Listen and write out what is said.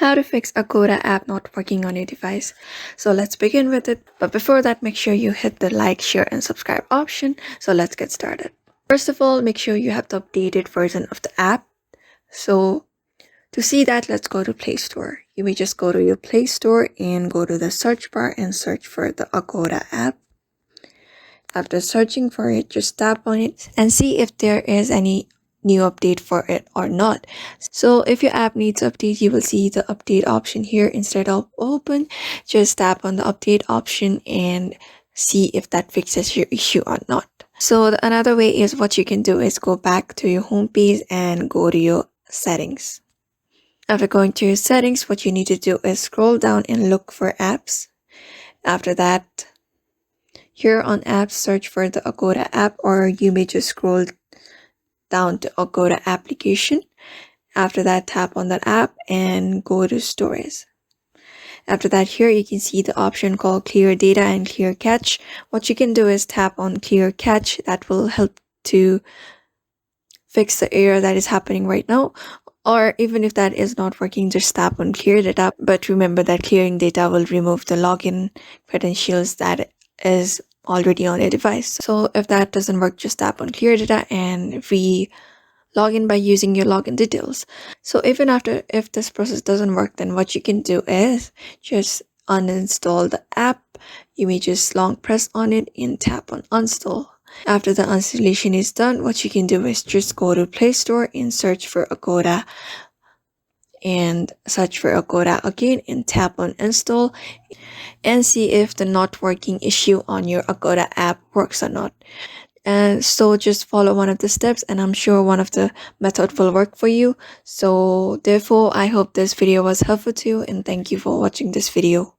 how to fix Agoda app not working on your device. So let's begin with it. But before that, make sure you hit the like, share, and subscribe option. So let's get started. First of all, make sure you have the updated version of the app. So to see that, let's go to Play Store. You may just go to your Play Store and go to the search bar and search for the Agoda app. After searching for it, just tap on it and see if there is any new update for it or not. So if your app needs update, you will see the update option here. Instead of open, just tap on the update option and see if that fixes your issue or not. So another way is what you can do is go back to your home page and go to your settings. After going to your settings, what you need to do is scroll down and look for apps. After that, here on apps, search for the Agoda app, or you may just scroll down to Agoda application. After that, tap on that app and go to stories. After that, here you can see the option called clear data and clear cache. What you can do is tap on clear cache. That will help to fix the error that is happening right now. Or even if that is not working, just tap on clear data. But remember that clearing data will remove the login credentials that is already on your device. So if that doesn't work, just tap on clear data and log in by using your login details. So even if this process doesn't work, then what you can do is just uninstall the app. You may just long press on it and tap on uninstall. After the installation is done, what you can do is just go to Play Store and search for Agoda and search for Agoda again and tap on install and see if the not working issue on your Agoda app works or not. And so just follow one of the steps and I'm sure one of the method will work for you. So therefore, I hope this video was helpful to you and thank you for watching this video.